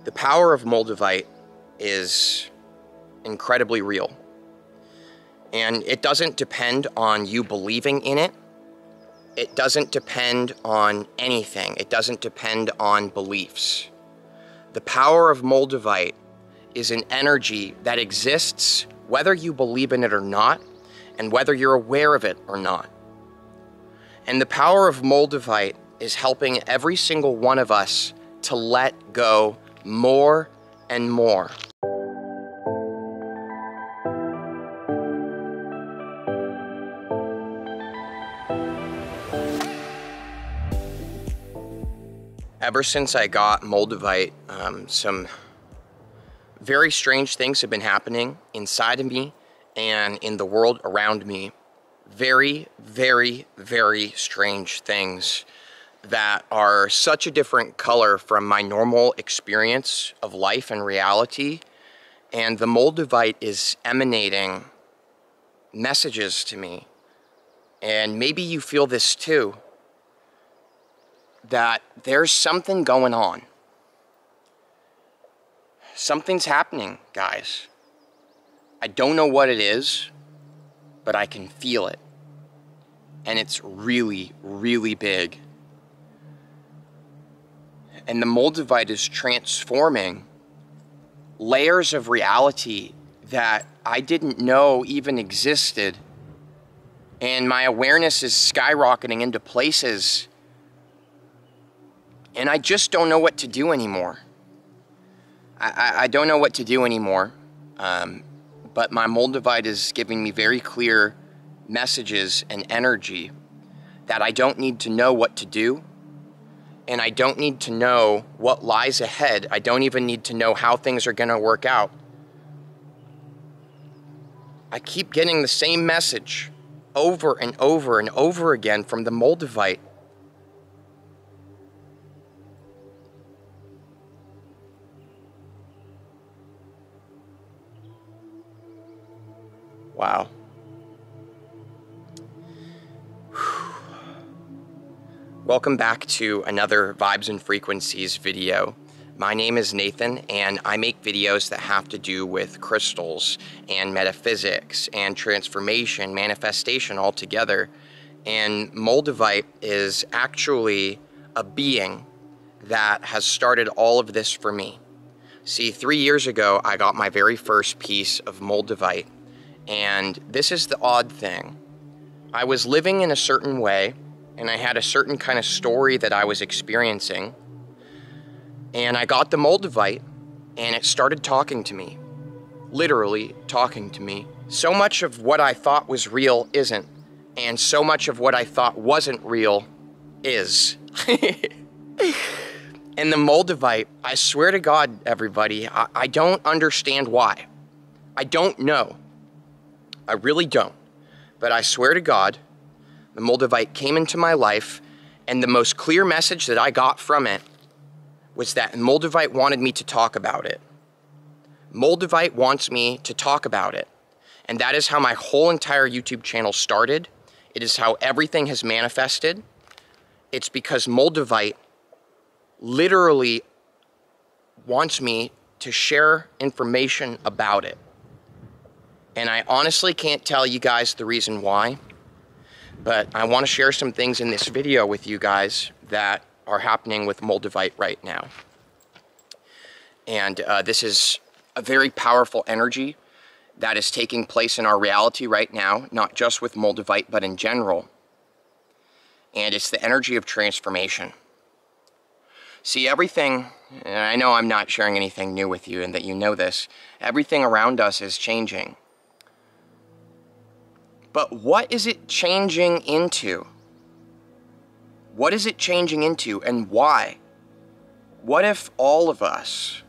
The power of Moldavite is incredibly real. And it doesn't depend on you believing in it. It doesn't depend on anything. It doesn't depend on beliefs. The power of Moldavite is an energy that exists whether you believe in it or not, and whether you're aware of it or not. And the power of Moldavite is helping every single one of us to let go more and more. Ever since I got Moldavite, some very strange things have been happening inside of me and in the world around me. Very, very, very strange things that are such a different color from my normal experience of life and reality. And the Moldavite is emanating messages to me. And maybe you feel this too, that there's something going on. Something's happening, guys. I don't know what it is, but I can feel it. And it's really, really big. And the Moldavite is transforming layers of reality that I didn't know even existed. And my awareness is skyrocketing into places. And I just don't know what to do anymore. I don't know what to do anymore. But my Moldavite is giving me very clear messages and energy that I don't need to know what to do. And I don't need to know what lies ahead. I don't even need to know how things are going to work out. I keep getting the same message over and over and over again from the Moldavite. Wow. Welcome back to another Vibes and Frequencies video. My name is Nathan, and I make videos that have to do with crystals and metaphysics and transformation, manifestation all together. And Moldavite is actually a being that has started all of this for me. See, 3 years ago, I got my very first piece of Moldavite. And this is the odd thing. I was living in a certain way, and I had a certain kind of story that I was experiencing. And I got the Moldavite, and it started talking to me. Literally talking to me. So much of what I thought was real isn't. And so much of what I thought wasn't real is. And the Moldavite, I swear to God, everybody, I don't understand why. I don't know. I really don't. But I swear to God, the Moldavite came into my life, and the most clear message that I got from it was that Moldavite wanted me to talk about it. Moldavite wants me to talk about it. And that is how my whole entire YouTube channel started. It is how everything has manifested. It's because Moldavite literally wants me to share information about it. And I honestly can't tell you guys the reason why, but I want to share some things in this video with you guys that are happening with Moldavite right now. And this is a very powerful energy that is taking place in our reality right now, not just with Moldavite, but in general. And it's the energy of transformation. See, everything, and I know I'm not sharing anything new with you and that you know this, everything around us is changing. But what is it changing into? What is it changing into, and why? What if all of us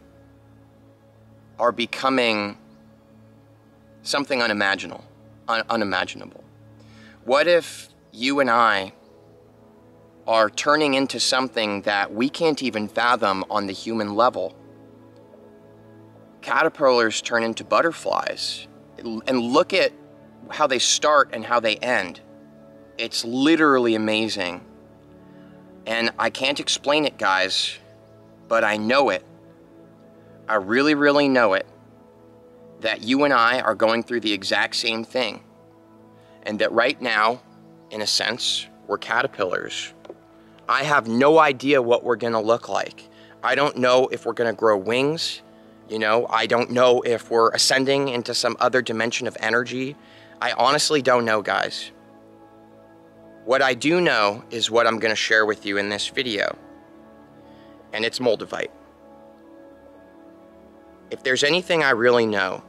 are becoming something unimaginable? What if you and I are turning into something that we can't even fathom on the human level? Caterpillars turn into butterflies. And look at how they start and how they end. It's literally amazing. And I can't explain it, guys, but I know it. I really, really know it, that you and I are going through the exact same thing. And that right now, in a sense, we're caterpillars. I have no idea what we're gonna look like. I don't know if we're gonna grow wings. You know, I don't know if we're ascending into some other dimension of energy. I honestly don't know, guys. What I do know is what I'm gonna share with you in this video. And it's Moldavite. If there's anything I really know,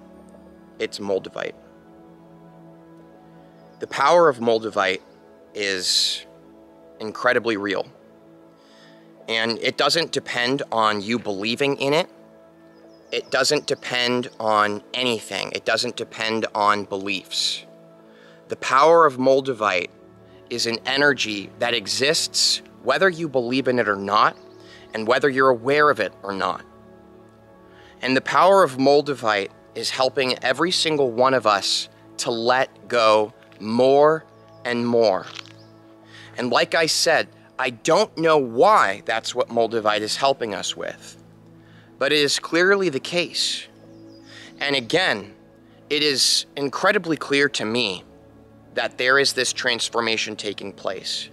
it's Moldavite. The power of Moldavite is incredibly real. And it doesn't depend on you believing in it. It doesn't depend on anything. It doesn't depend on beliefs. The power of Moldavite is an energy that exists whether you believe in it or not, and whether you're aware of it or not. And the power of Moldavite is helping every single one of us to let go more and more. And like I said, I don't know why that's what Moldavite is helping us with, but it is clearly the case. And again, it is incredibly clear to me that there is this transformation taking place.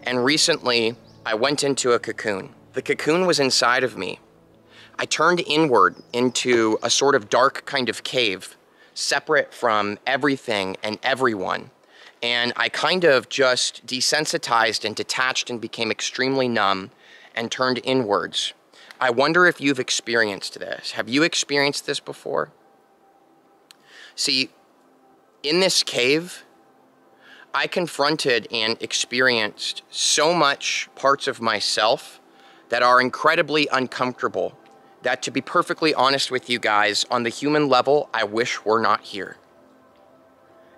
And recently, I went into a cocoon. The cocoon was inside of me. I turned inward into a sort of dark kind of cave, separate from everything and everyone. And I kind of just desensitized and detached and became extremely numb and turned inwards. I wonder if you've experienced this. Have you experienced this before? See, in this cave, I confronted and experienced so much parts of myself that are incredibly uncomfortable, that, to be perfectly honest with you guys, on the human level, I wish we're not here.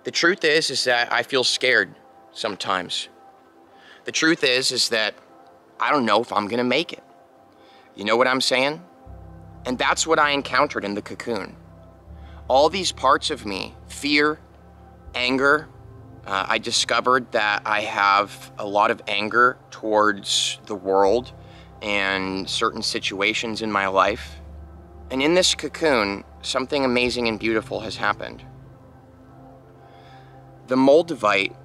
The truth is that I feel scared sometimes. The truth is that I don't know if I'm gonna make it. You know what I'm saying? And that's what I encountered in the cocoon. All these parts of me, fear, anger. I discovered that I have a lot of anger towards the world and certain situations in my life. And in this cocoon, something amazing and beautiful has happened. The Moldavite,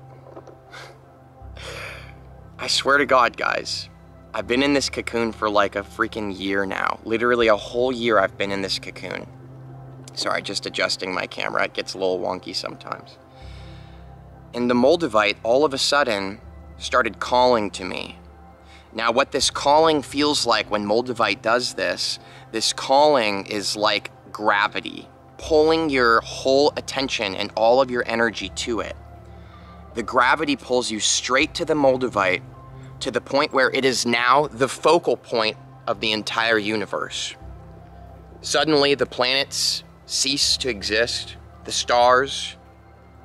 I swear to God, guys, I've been in this cocoon for like a freaking year now. Literally a whole year I've been in this cocoon. Sorry, just adjusting my camera. It gets a little wonky sometimes. And the Moldavite, all of a sudden, started calling to me. Now, what this calling feels like when Moldavite does this calling is like gravity, pulling your whole attention and all of your energy to it. The gravity pulls you straight to the Moldavite, to the point where it is now the focal point of the entire universe. Suddenly, the planets cease to exist, the stars,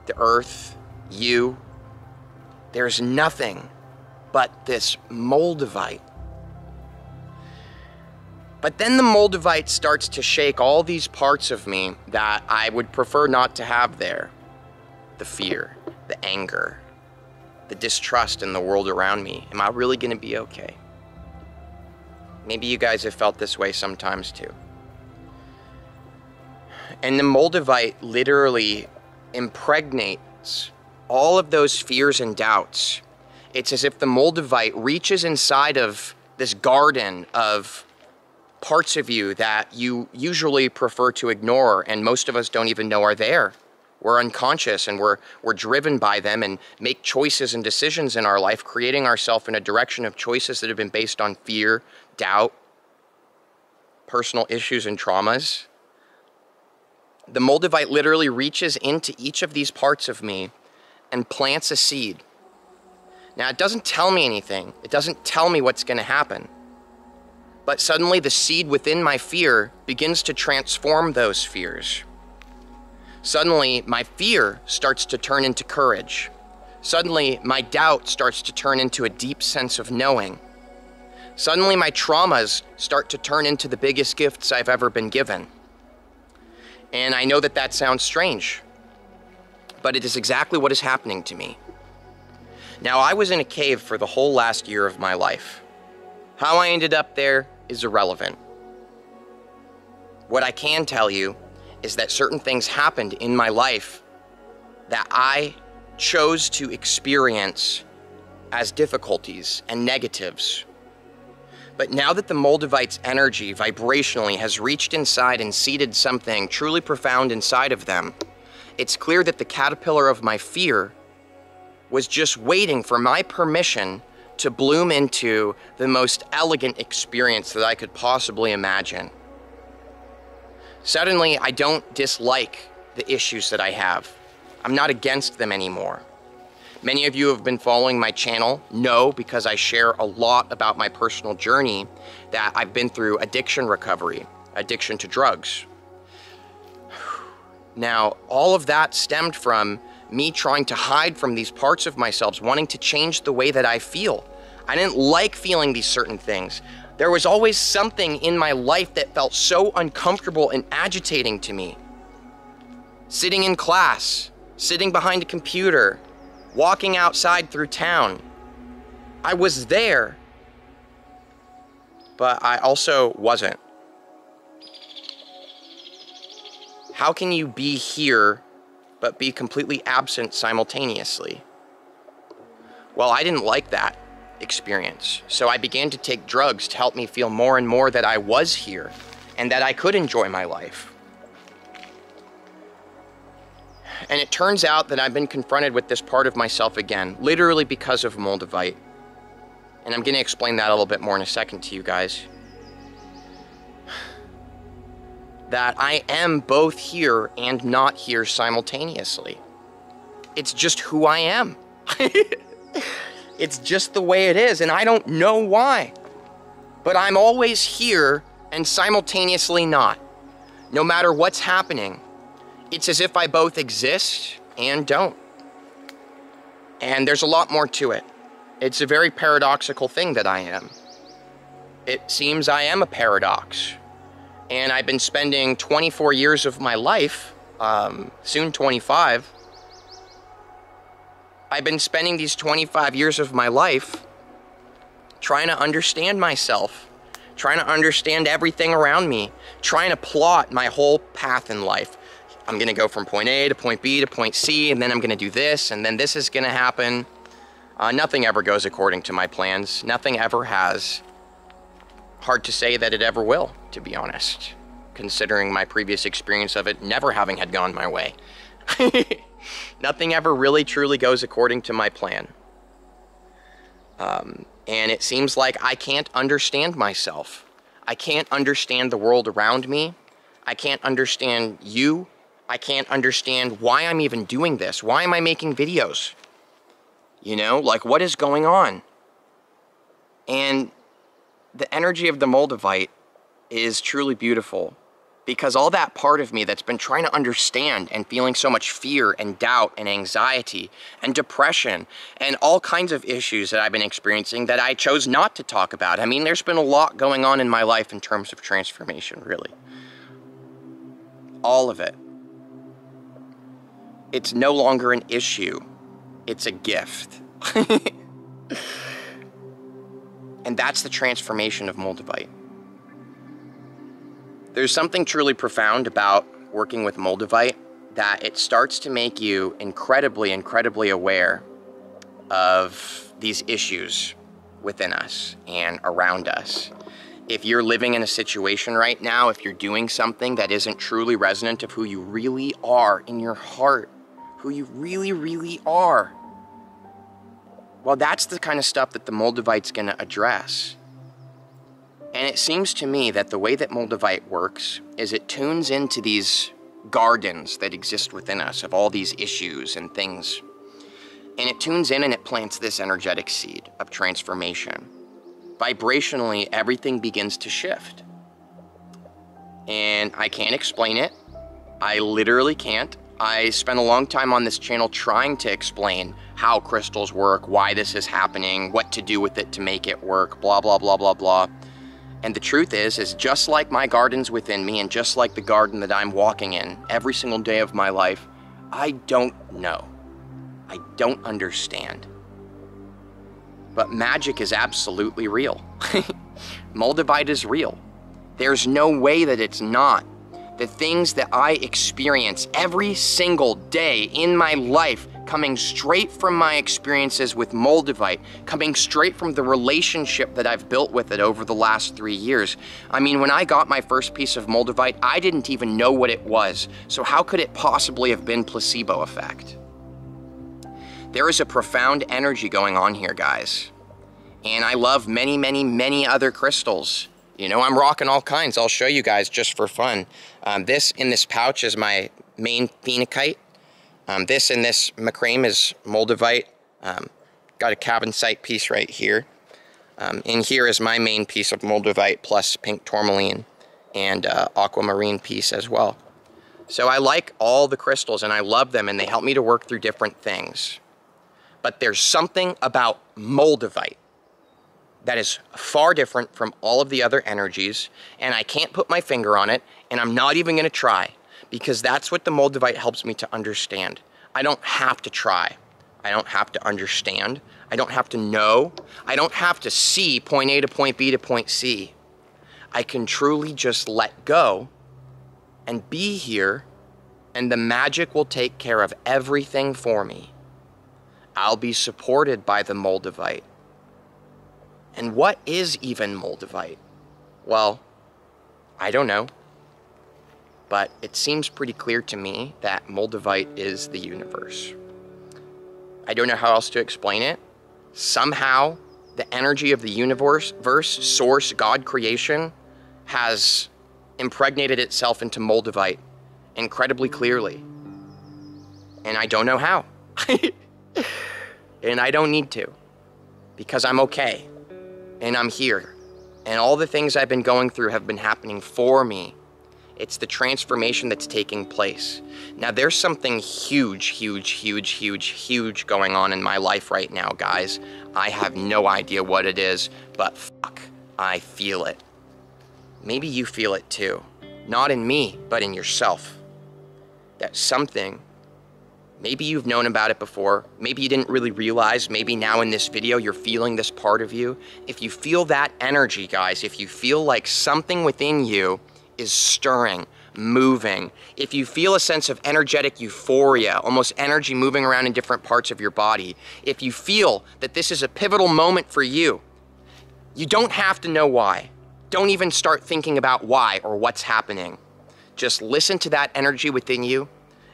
the earth, you. There's nothing but this Moldavite. But then the Moldavite starts to shake all these parts of me that I would prefer not to have there. The fear, the anger, the distrust in the world around me. Am I really gonna be okay? Maybe you guys have felt this way sometimes too. And the Moldavite literally impregnates all of those fears and doubts. It's as if the Moldavite reaches inside of this garden of parts of you that you usually prefer to ignore, and most of us don't even know are there. We're unconscious, and we're driven by them and make choices and decisions in our life, creating ourselves in a direction of choices that have been based on fear, doubt, personal issues and traumas. The Moldavite literally reaches into each of these parts of me and plants a seed. Now, it doesn't tell me anything. It doesn't tell me what's going to happen. But suddenly the seed within my fear begins to transform those fears. Suddenly, my fear starts to turn into courage. Suddenly, my doubt starts to turn into a deep sense of knowing. Suddenly, my traumas start to turn into the biggest gifts I've ever been given. And I know that that sounds strange, but it is exactly what is happening to me. Now, I was in a cave for the whole last year of my life. How I ended up there is irrelevant. What I can tell you is that certain things happened in my life that I chose to experience as difficulties and negatives. But now that the Moldavite's energy vibrationally has reached inside and seeded something truly profound inside of them, it's clear that the caterpillar of my fear was just waiting for my permission to bloom into the most elegant experience that I could possibly imagine. Suddenly, I don't dislike the issues that I have. I'm not against them anymore. Many of you who have been following my channel know, because I share a lot about my personal journey, that I've been through addiction recovery, addiction to drugs. Now, all of that stemmed from me trying to hide from these parts of myself, wanting to change the way that I feel. I didn't like feeling these certain things. There was always something in my life that felt so uncomfortable and agitating to me. Sitting in class, sitting behind a computer, walking outside through town. I was there, but I also wasn't. How can you be here but be completely absent simultaneously? Well, I didn't like that experience, so I began to take drugs to help me feel more and more that I was here and that I could enjoy my life. And it turns out that I've been confronted with this part of myself again, literally because of Moldavite. And I'm going to explain that a little bit more in a second to you guys. That I am both here and not here simultaneously. It's just who I am. It's just the way it is, and I don't know why. But I'm always here and simultaneously not. No matter what's happening, it's as if I both exist and don't. And there's a lot more to it. It's a very paradoxical thing that I am. It seems I am a paradox. And I've been spending 24 years of my life, soon 25. I've been spending these 25 years of my life trying to understand myself, trying to understand everything around me, trying to plot my whole path in life. I'm gonna go from point A to point B to point C, and then I'm gonna do this, and then this is gonna happen. Nothing ever goes according to my plans. Nothing ever has. Hard to say that it ever will, to be honest, considering my previous experience of it never having had gone my way. Nothing ever really truly goes according to my plan. And it seems like I can't understand myself. I can't understand the world around me. I can't understand you. I can't understand why I'm even doing this. Why am I making videos? You know, like, what is going on? And the energy of the Moldavite is truly beautiful, because all that part of me that's been trying to understand and feeling so much fear and doubt and anxiety and depression and all kinds of issues that I've been experiencing that I chose not to talk about. I mean, there's been a lot going on in my life in terms of transformation, really. All of it. It's no longer an issue. It's a gift. And that's the transformation of Moldavite. There's something truly profound about working with Moldavite, that it starts to make you incredibly, incredibly aware of these issues within us and around us. If you're living in a situation right now, if you're doing something that isn't truly resonant of who you really are in your heart, who you really, really are, well, that's the kind of stuff that the Moldavite's going to address. And it seems to me that the way that Moldavite works is it tunes into these gardens that exist within us of all these issues and things. And it tunes in and it plants this energetic seed of transformation. Vibrationally, everything begins to shift. And I can't explain it. I literally can't. I spent a long time on this channel trying to explain how crystals work, why this is happening, what to do with it to make it work, blah, blah, blah, blah, blah. And the truth is just like my gardens within me and just like the garden that I'm walking in every single day of my life, I don't know. I don't understand. But magic is absolutely real. Moldavite is real. There's no way that it's not the things that I experience every single day in my life, coming straight from my experiences with Moldavite, coming straight from the relationship that I've built with it over the last 3 years. I mean, when I got my first piece of Moldavite, I didn't even know what it was. So how could it possibly have been placebo effect? There is a profound energy going on here, guys. And I love many, many, many other crystals. You know, I'm rocking all kinds. I'll show you guys just for fun. This in this pouch is my main Phenakite. This in this macrame is Moldavite. Got a cabinite piece right here. In here is my main piece of Moldavite plus pink tourmaline and aquamarine piece as well. So I like all the crystals and I love them and they help me to work through different things. But there's something about Moldavite that is far different from all of the other energies, and I can't put my finger on it, and I'm not even gonna try, because that's what the Moldavite helps me to understand. I don't have to try. I don't have to understand. I don't have to know. I don't have to see point A to point B to point C. I can truly just let go and be here, and the magic will take care of everything for me. I'll be supported by the Moldavite. And what is even Moldavite? Well, I don't know. But it seems pretty clear to me that Moldavite is the universe. I don't know how else to explain it. Somehow, the energy of the universe, source, God creation, has impregnated itself into Moldavite incredibly clearly. And I don't know how. And I don't need to, because I'm okay. And I'm here. And all the things I've been going through have been happening for me. It's the transformation that's taking place. Now, there's something huge, huge, huge, huge, huge going on in my life right now, guys. I have no idea what it is, but fuck, I feel it. Maybe you feel it too. Not in me, but in yourself. That something, maybe you've known about it before, maybe you didn't really realize, maybe now in this video you're feeling this part of you. If you feel that energy, guys, if you feel like something within you is stirring, moving, if you feel a sense of energetic euphoria, almost energy moving around in different parts of your body, if you feel that this is a pivotal moment for you, you don't have to know why. Don't even start thinking about why or what's happening. Just listen to that energy within you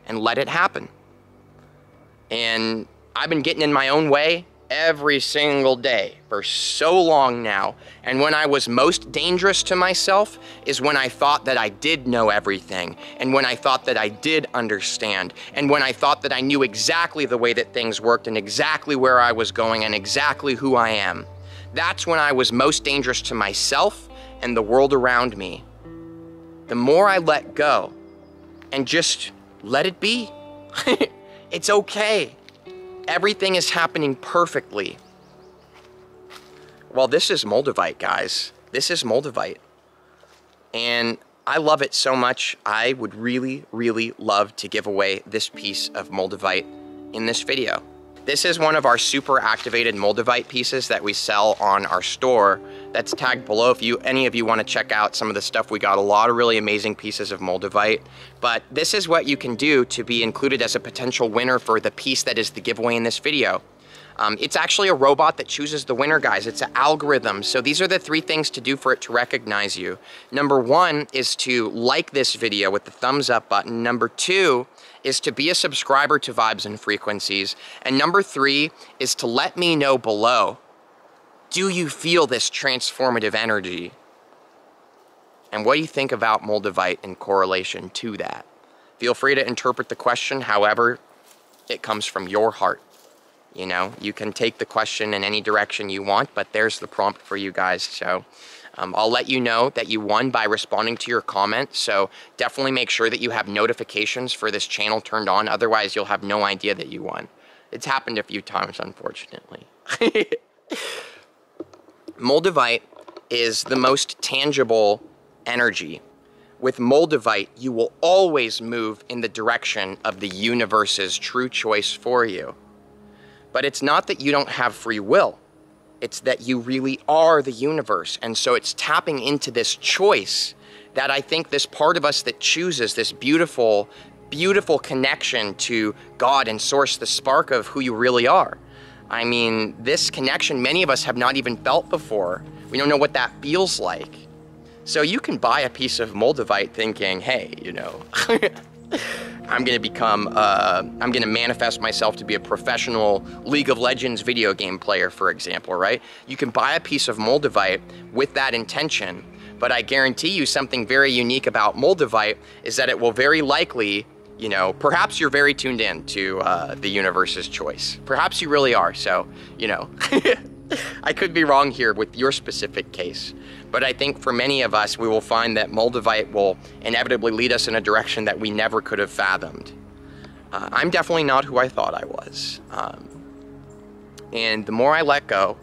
and let it happen. And I've been getting in my own way every single day for so long now. And when I was most dangerous to myself is when I thought that I did know everything, and when I thought that I did understand, and when I thought that I knew exactly the way that things worked and exactly where I was going and exactly who I am. That's when I was most dangerous to myself and the world around me. The more I let go and just let it be, it's okay. Everything is happening perfectly. Well, this is Moldavite, guys. This is Moldavite. And I love it so much, I would really, really love to give away this piece of Moldavite in this video. This is one of our super activated Moldavite pieces that we sell on our store. That's tagged below if any of you want to check out some of the stuff. We got a lot of really amazing pieces of Moldavite. But this is what you can do to be included as a potential winner for the piece that is the giveaway in this video. It's actually a robot that chooses the winner, guys. It's an algorithm. So these are the 3 things to do for it to recognize you. Number 1 is to like this video with the thumbs up button. Number 2 is to be a subscriber to Vibes and Frequencies. And number 3 is to let me know below, do you feel this transformative energy? And what do you think about Moldavite in correlation to that? Feel free to interpret the question however it comes from your heart. You know, you can take the question in any direction you want, but there's the prompt for you guys. So I'll let you know that you won by responding to your comment. So definitely make sure that you have notifications for this channel turned on. Otherwise, you'll have no idea that you won. It's happened a few times, unfortunately. Moldavite is the most tangible energy. With Moldavite, you will always move in the direction of the universe's true choice for you. But it's not that you don't have free will. It's that you really are the universe. And so it's tapping into this choice that I think this part of us that chooses this beautiful, beautiful connection to God and Source, the spark of who you really are. I mean, this connection many of us have not even felt before. We don't know what that feels like. So you can buy a piece of Moldavite thinking, hey, you know, I'm gonna manifest myself to be a professional League of Legends video game player, for example, right? You can buy a piece of Moldavite with that intention, but I guarantee you something very unique about Moldavite is that it will very likely, you know, perhaps you're very tuned in to the universe's choice. Perhaps you really are, so, you know, I could be wrong here with your specific case. But I think for many of us, we will find that Moldavite will inevitably lead us in a direction that we never could have fathomed. I'm definitely not who I thought I was. And the more I let go,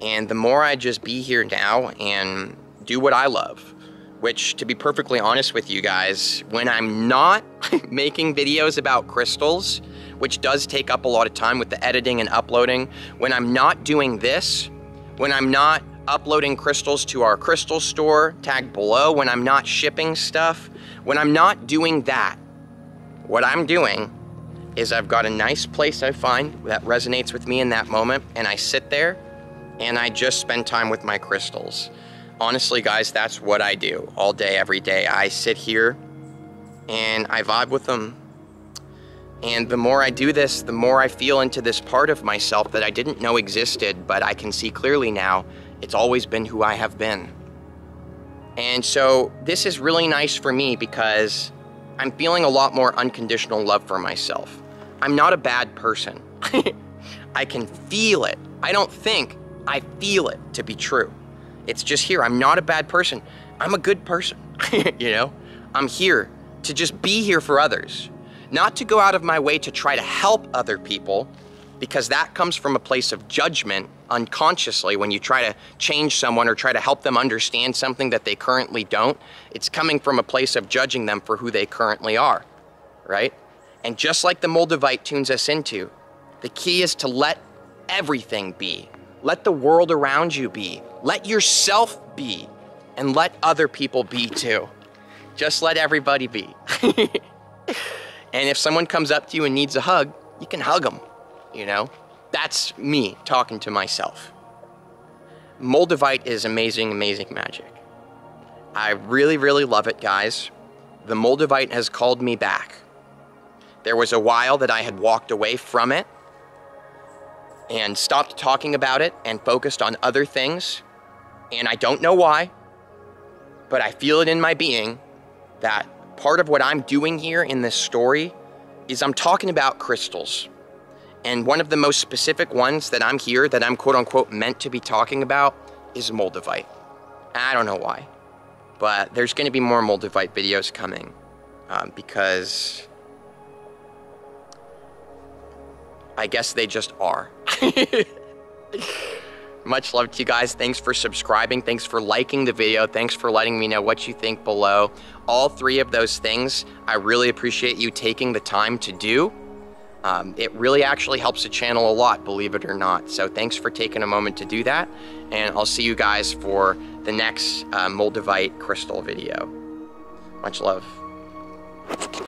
and the more I just be here now and do what I love, which, to be perfectly honest with you guys, when I'm not making videos about crystals, which does take up a lot of time with the editing and uploading, when I'm not doing this, when I'm not uploading crystals to our crystal store tagged below, when I'm not shipping stuff, when I'm not doing that, what I'm doing is I've got a nice place I find that resonates with me in that moment, and I sit there and I just spend time with my crystals. Honestly, guys, that's what I do all day, every day. I sit here and I vibe with them. And the more I do this, the more I feel into this part of myself that I didn't know existed, but I can see clearly now. It's always been who I have been. And so this is really nice for me because I'm feeling a lot more unconditional love for myself. I'm not a bad person. I can feel it. I don't think, I feel it to be true. It's just here. I'm not a bad person. I'm a good person. You know, I'm here to just be here for others, not to go out of my way to try to help other people, because that comes from a place of judgment unconsciously. When you try to change someone or try to help them understand something that they currently don't, it's coming from a place of judging them for who they currently are, right? And just like the Moldavite tunes us into, the key is to let everything be. Let the world around you be. Let yourself be. And let other people be too. Just let everybody be. And if someone comes up to you and needs a hug, you can hug them, you know? That's me talking to myself. Moldavite is amazing, amazing magic. I really, really love it, guys. The Moldavite has called me back. There was a while that I had walked away from it and stopped talking about it and focused on other things. And I don't know why, but I feel it in my being that part of what I'm doing here in this story is I'm talking about crystals. And one of the most specific ones that I'm here, that I'm quote unquote meant to be talking about, is Moldavite. I don't know why, but there's gonna be more Moldavite videos coming because I guess they just are. Much love to you guys. Thanks for subscribing. Thanks for liking the video. Thanks for letting me know what you think below. All three of those things, I really appreciate you taking the time to do. It really actually helps the channel a lot, believe it or not. So thanks for taking a moment to do that. And I'll see you guys for the next Moldavite crystal video. Much love.